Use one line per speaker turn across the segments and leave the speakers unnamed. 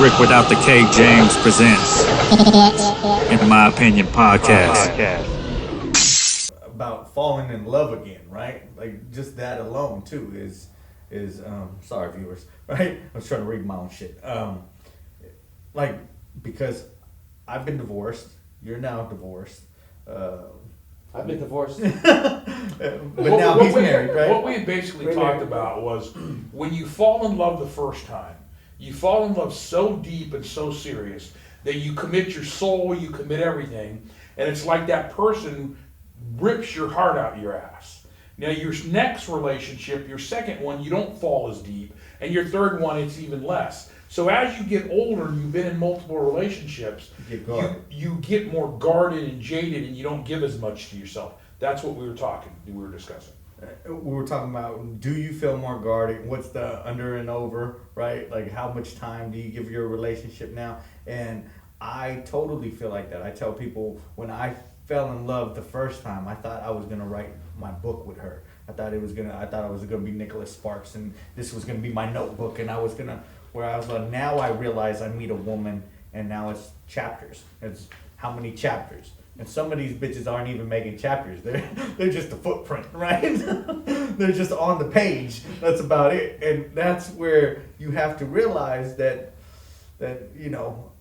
Rick Without the K James presents, in my opinion, podcast.
About falling in love again, right? Like just that alone too is sorry viewers, right? I was trying to read my own shit. Like because I've been divorced, you're now divorced.
I've been divorced.
But now he's married, right?
What we had basically talked about was when you fall in love the first time, you fall in love so deep and so serious that you commit your soul, you commit everything, and it's like that person rips your heart out your ass. Now your next relationship, your second one, you don't fall as deep, and your third one, it's even less. So as you get older and you've been in multiple relationships, you get more guarded and jaded, and you don't give as much to yourself. That's what we were discussing.
We were talking about, do you feel more guarded? What's the under and over, right? Like how much time do you give your relationship now? And I totally feel like that. I tell people when I fell in love the first time, I thought I was gonna write my book with her. I thought I was gonna be Nicholas Sparks, and this was gonna be my notebook, and I was like, now I realize I meet a woman, and now it's chapters. It's how many chapters. And some of these bitches aren't even making chapters. They're just a footprint, right? They're just on the page. That's about it. And that's where you have to realize that you know,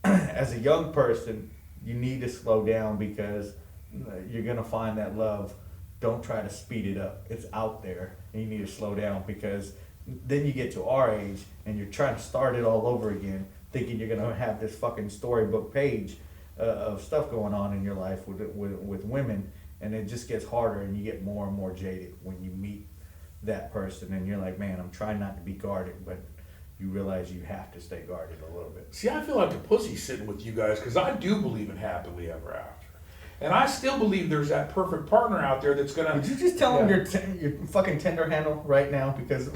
as a young person, you need to slow down because you're gonna find that love. Don't try to speed it up. It's out there, and you need to slow down because then you get to our age and you're trying to start it all over again, thinking you're gonna have this fucking storybook page of stuff going on in your life with women, and it just gets harder, and you get more and more jaded when you meet that person, and you're like, man, I'm trying not to be guarded, but you realize you have to stay guarded a little bit.
See, I feel like a pussy sitting with you guys because I do believe in happily ever after. And I still believe there's that perfect partner out there that's gonna.
Would you just tell him your fucking Tinder handle right now? Because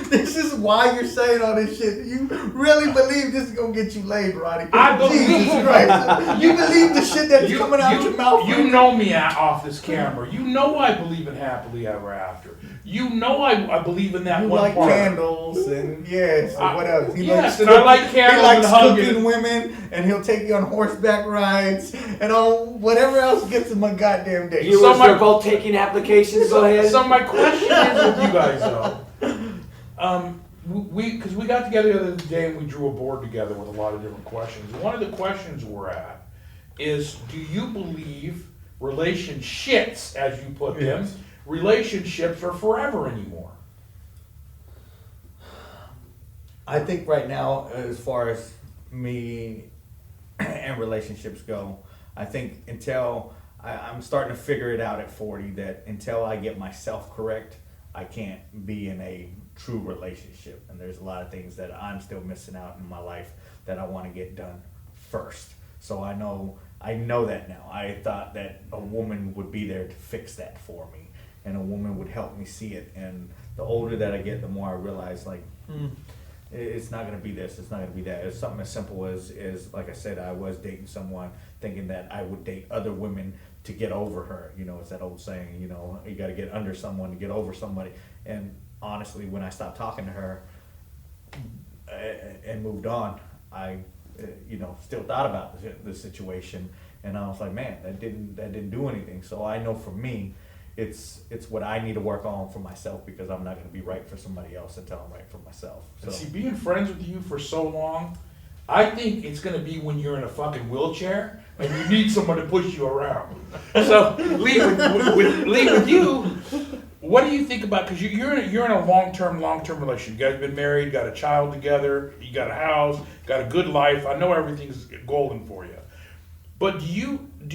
this is why you're saying all this shit. You really believe this is gonna get you laid, Ronnie?
I believe.
Jesus Christ. You believe the shit that's coming out your mouth?
You know me off this camera. You know I believe in happily ever after. You know I believe in that
you
one
like
part.
Candles and what else?
I like candles.
He likes
and
cooking women, and he'll take you on horseback rides and all whatever else gets him a goddamn date.
You were both taking applications. Go ahead.
So my question is with you guys though. Because we got together the other day and we drew a board together with a lot of different questions. One of the questions we're at is, do you believe relationships, as you put them, relationships are forever anymore?
I think right now, as far as me and relationships go, I think until I'm starting to figure it out at 40, that until I get myself correct, I can't be in a true relationship. And there's a lot of things that I'm still missing out in my life that I want to get done first. So I know that now. I thought that a woman would be there to fix that for me, and a woman would help me see it. And the older that I get, the more I realize, like, it's not going to be this, it's not going to be that. It's something as simple as, like I said, I was dating someone thinking that I would date other women to get over her. You know, it's that old saying, you know, you got to get under someone to get over somebody. And honestly, when I stopped talking to her and moved on, I, still thought about the situation. And I was like, man, that didn't do anything. So I know for me, it's what I need to work on for myself, because I'm not going to be right for somebody else until I'm right for myself. So.
And see, being friends with you for so long, I think it's going to be when you're in a fucking wheelchair and you need someone to push you around. So, Lee, with you, what do you think about? Because you're in a long-term relationship. You guys have been married, got a child together, you got a house, got a good life. I know everything's golden for you. But do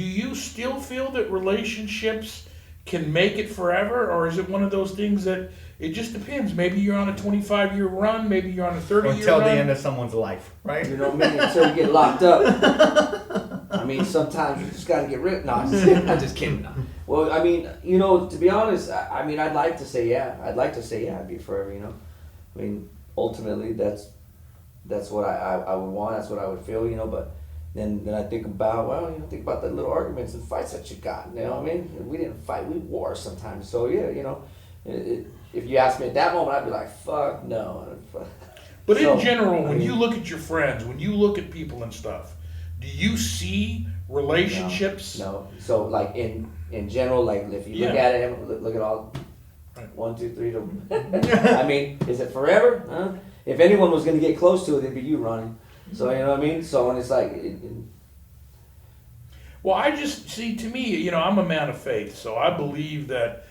you still feel that relationships can make it forever, or is it one of those things that it just depends? Maybe you're on a 25-year run, maybe you're on a 30-year run.
Until the end of someone's life, right?
You know what I mean? Until you get locked up. I mean, sometimes you just got to get rid. No, I'm just kidding. No. Well, I mean, to be honest, I mean, I'd like to say yeah. I'd like to say yeah, it'd be forever, I mean, ultimately, that's what I would want. That's what I would feel, but then I think about, think about the little arguments and fights that you got, I mean? We didn't fight, we war sometimes. So, yeah, if you asked me at that moment, I'd be like, fuck no.
But
So,
in general, when
I mean-
you look at your friends, when you look at people and stuff, do you see relationships?
No. So like in general, like if you look
Yeah.
at it, look at all
Right.
1, 2, 3 to. I mean, is it forever? Huh? If anyone was gonna get close to it, it'd be you, Ronnie. So you know what I mean. So and it's like.
Well, I just see, to me, you know, I'm a man of faith, so I believe that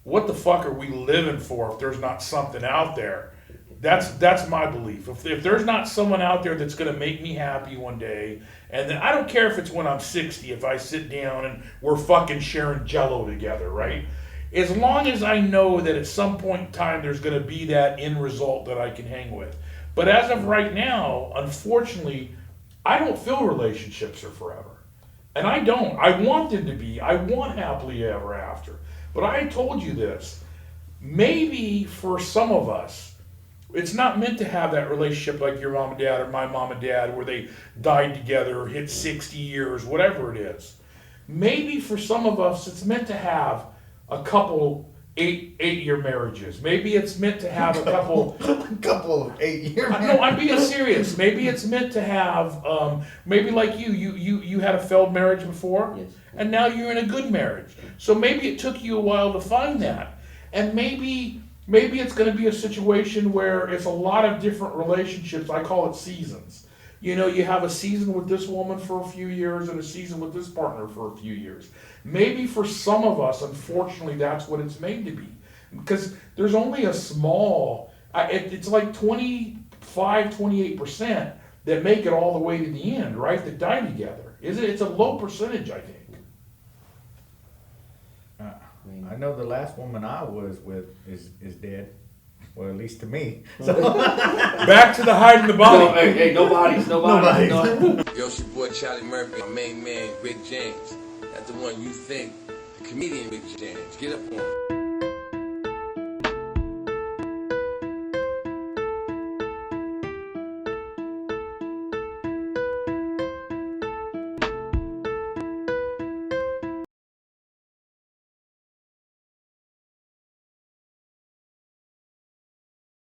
what the fuck are we living for if there's not something out there? That's my belief. If there's not someone out there that's gonna make me happy one day, and then I don't care if it's when I'm 60, if I sit down and we're fucking sharing Jello together, right? As long as I know that at some point in time there's gonna be that end result that I can hang with. But as of right now, unfortunately, I don't feel relationships are forever. And I don't. I want them to be. I want happily ever after. But I told you this. Maybe for some of us, it's not meant to have that relationship like your mom and dad or my mom and dad where they died together or hit 60 years, whatever it is. Maybe for some of us, it's meant to have a couple eight-year marriages. Maybe it's meant to have a couple...
A couple of 8-year
No, I'm being serious. Maybe it's meant to have, maybe like you had a failed marriage before,
Yes.
and now you're in a good marriage. So maybe it took you a while to find that. And maybe it's going to be a situation where it's a lot of different relationships. I call it seasons. You know, you have a season with this woman for a few years and a season with this partner for a few years. Maybe for some of us, unfortunately, that's what it's made to be. Because there's only a small, it's like 25, 28% that make it all the way to the end, right? That die together. It's a low percentage, I think.
I know the last woman I was with is dead. Well, at least to me. So,
Back to the hide in the
No,
body.
hey, no bodies.
No
No.
Yo, it's your boy Charlie Murphy, my main man, Rick James. That's the one you think, the comedian Rick James. Get up on him.